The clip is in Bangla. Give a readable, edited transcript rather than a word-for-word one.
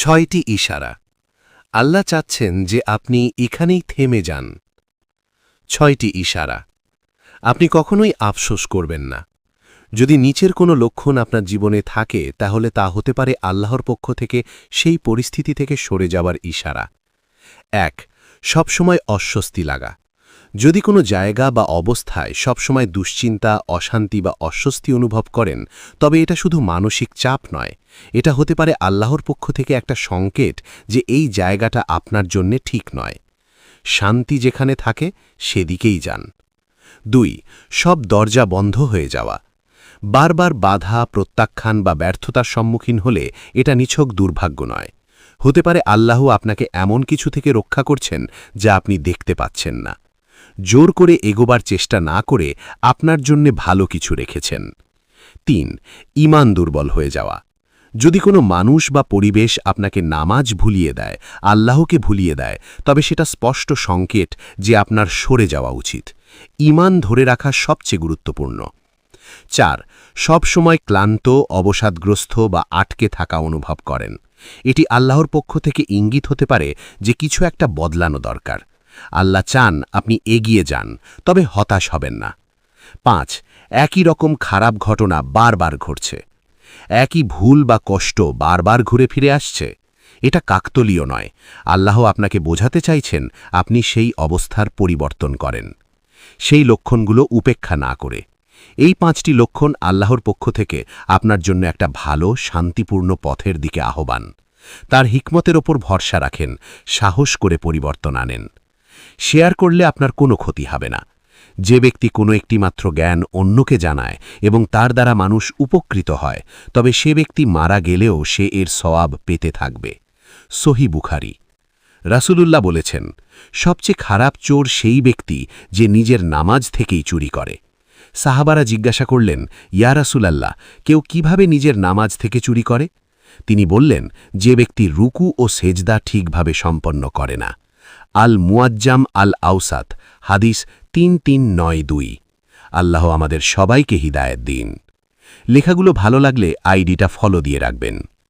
6টি ইশারা। আল্লাহ চাচ্ছেন যে আপনি এখানেই থেমে যান। 6টি ইশারা। আপনি কখনোই আফসোস করবেন না। যদি নিচের কোনো লক্ষণ আপনার জীবনে থাকে তাহলে তা হতে পারে আল্লাহর পক্ষ থেকে সেই পরিস্থিতি থেকে সরে যাওয়ার ইশারা। 1. সবসময় অস্বস্তি লাগা। যদি কোনো জায়গা বা অবস্থায় সবসময় দুশ্চিন্তা, অশান্তি বা অস্বস্তি অনুভব করেন, তবে এটা শুধু মানসিক চাপ নয়, এটা হতে পারে আল্লাহর পক্ষ থেকে একটা সংকেত যে এই জায়গাটা আপনার জন্যে ঠিক নয়। শান্তি যেখানে থাকে সেদিকেই যান। 2. সব দরজা বন্ধ হয়ে যাওয়া। বারবার বাধা, প্রত্যাখ্যান বা ব্যর্থতার সম্মুখীন হলে এটা নিছক দুর্ভাগ্য নয়। হতে পারে আল্লাহ আপনাকে এমন কিছু থেকে রক্ষা করছেন যা আপনি দেখতে পাচ্ছেন না। জোর করে এগোবার চেষ্টা না করে আপনার জন্যে ভালো কিছু রেখেছেন। 3. ঈমান দুর্বল হয়ে যাওয়া। যদি কোনো মানুষ বা পরিবেশ আপনাকে নামাজ ভুলিয়ে দেয়, আল্লাহকে ভুলিয়ে দেয়, তবে সেটা স্পষ্ট সংকেত যে আপনার সরে যাওয়া উচিত। ঈমান ধরে রাখা সবচেয়ে গুরুত্বপূর্ণ। 4. সব সময় ক্লান্ত, অবসাদগ্রস্ত বা আটকে থাকা অনুভব করেন। এটি আল্লাহর পক্ষ থেকে ইঙ্গিত হতে পারে যে কিছু একটা বদলানো দরকার। আল্লাহ চান আপনি এগিয়ে যান, তবে হতাশ হবেন না। 5. একই রকম খারাপ ঘটনা বারবার ঘটছে। একই ভুল বা কষ্ট বারবার ঘুরে ফিরে আসছে। এটা কাকতলীয় নয়। আল্লাহ আপনাকে বোঝাতে চাইছেন আপনি সেই অবস্থার পরিবর্তন করেন। সেই লক্ষণগুলো উপেক্ষা না করে। এই 5টি লক্ষণ আল্লাহর পক্ষ থেকে আপনার জন্য একটা ভালো, শান্তিপূর্ণ পথের দিকে আহ্বান। তার হিকমতের ওপর ভরসা রাখেন, সাহস করে পরিবর্তন আনেন। শেয়ার করলে আপনার কোনো ক্ষতি হবে না। যে ব্যক্তি কোনো একটি মাত্র জ্ঞান অন্যকে জানায় এবং তার দ্বারা মানুষ উপকৃত হয়, তবে সে ব্যক্তি মারা গেলেও সে এর সওয়াব পেতে থাকবে। সহিহ বুখারী। রাসূলুল্লাহ বলেছেন, সবচেয়ে খারাপ চোর সেই ব্যক্তি যে নিজের নামাজ থেকেই চুরি করে। সাহাবারা জিজ্ঞাসা করলেন, ইয়া রাসূলাল্লাহ, কেউ কিভাবে নিজের নামাজ থেকে চুরি করে? তিনি বললেন, যে ব্যক্তি রুকু ও সেজদা ঠিকভাবে সম্পন্ন করে না। আল মুআজ্জাম আল আওসাত, হাদিস 3392। আল্লাহ আমাদের সবাইকে হিদায়াত দিন। লেখাগুলো ভালো লাগলে আইডিটা ফলো দিয়ে রাখবেন।